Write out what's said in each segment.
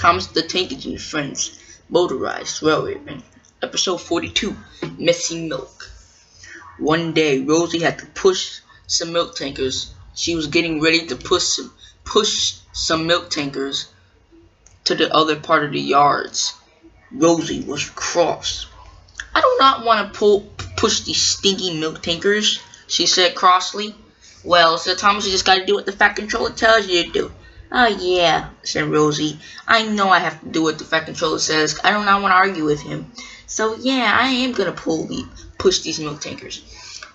Thomas the Tank Engine Friends Motorized Railway. Episode 42, Messy Milk. One day, Rosie had to push some milk tankers. She was getting ready to push some milk tankers to the other part of the yards. Rosie was cross. "I do not want to push these stinky milk tankers," she said crossly. "Well," said Thomas, "you just gotta do what the Fat Controller tells you to do." "Oh yeah," said Rosie. "I know I have to do what the Fat Controller says. I do not want to argue with him. So yeah, I am gonna push these milk tankers."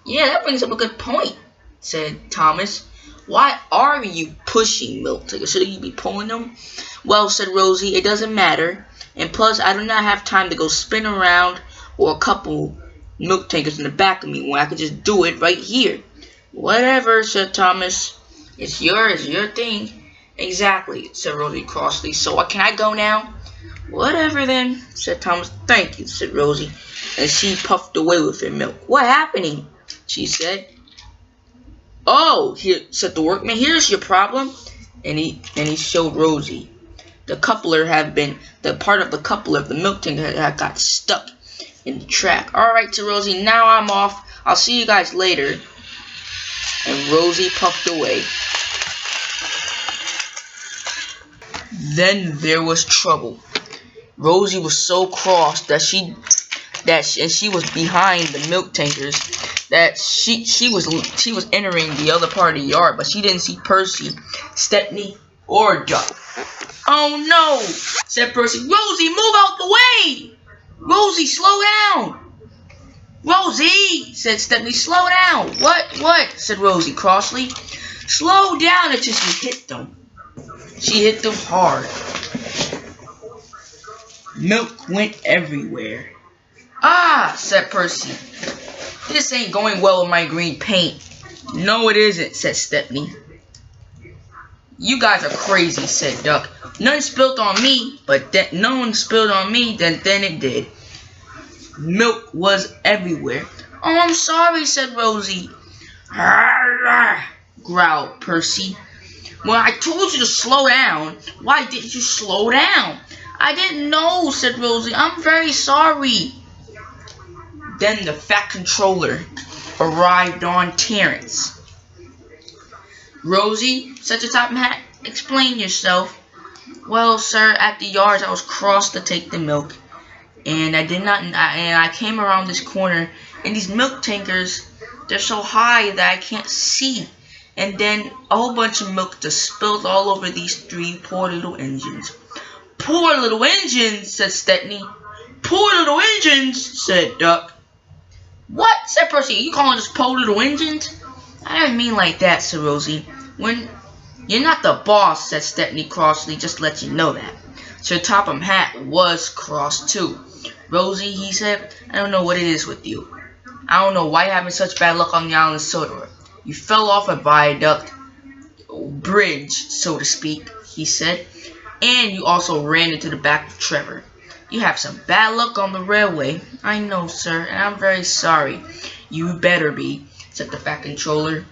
"Yeah, that brings up a good point," said Thomas. "Why are you pushing milk tankers? Shouldn't you be pulling them?" "Well," said Rosie, "it doesn't matter. And plus, I do not have time to go spin around or a couple milk tankers in the back of me when I could just do it right here." "Whatever," said Thomas. It's your thing." "Exactly," said Rosie crossly. "So can I go now?" "Whatever then," said Thomas. "Thank you," said Rosie, and she puffed away with her milk. "What happening?" she said. "Oh," said the workman, "here's your problem." And he showed Rosie. The part of the coupler of the milk tanker had got stuck in the track. "Alright," said Rosie, "now I'm off. I'll see you guys later." And Rosie puffed away. Then there was trouble. Rosie was so cross that she was behind the milk tankers that she was entering the other part of the yard, but she didn't see Percy, Stepney, or Duck. "Oh no," said Percy. "Rosie, move out the way! Rosie, slow down!" "Rosie," said Stepney, "slow down." What?" said Rosie crossly. "Slow down until she hit them." She hit them hard. Milk went everywhere. "Ah," said Percy. "This ain't going well with my green paint." "No, it isn't," said Stepney. "You guys are crazy," said Duck. "None spilled on me, but no one spilled on me, then it did." Milk was everywhere. "Oh, I'm sorry," said Rosie. Growled Percy. "Well, I told you to slow down. Why didn't you slow down?" "I didn't know," said Rosie. "I'm very sorry." Then the Fat Controller arrived on Terrence. "Rosie," said the Top Hat, "explain yourself." "Well, sir, at the yards I was crossed to take the milk, and I came around this corner, and these milk tankers, they're so high that I can't see. And then a whole bunch of milk just spilled all over these three poor little engines." "Poor little engines," said Stepney. "Poor little engines," said Duck. "What?" said Percy. "Are you calling us poor little engines?" "I didn't mean like that," said Rosie. "When you're not the boss," said Stepney crossly, "just let you know that." Sir Topham Hatt was cross too. "Rosie," he said, "I don't know what it is with you. I don't know why you're having such bad luck on the island of Sodor. You fell off a viaduct bridge, so to speak," he said, "and you also ran into the back of Trevor. You have some bad luck on the railway." "I know, sir, and I'm very sorry." "You better be," said the Fat Controller.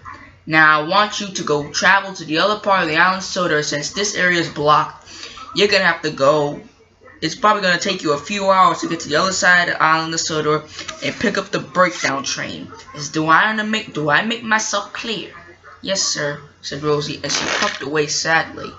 "Now I want you to go travel to the other part of the island of Sodor. Since this area is blocked, you're gonna have to go. It's probably gonna take you a few hours to get to the other side of the island of Sodor and pick up the breakdown train. Do I make myself clear?" "Yes, sir," said Rosie, and she puffed away sadly.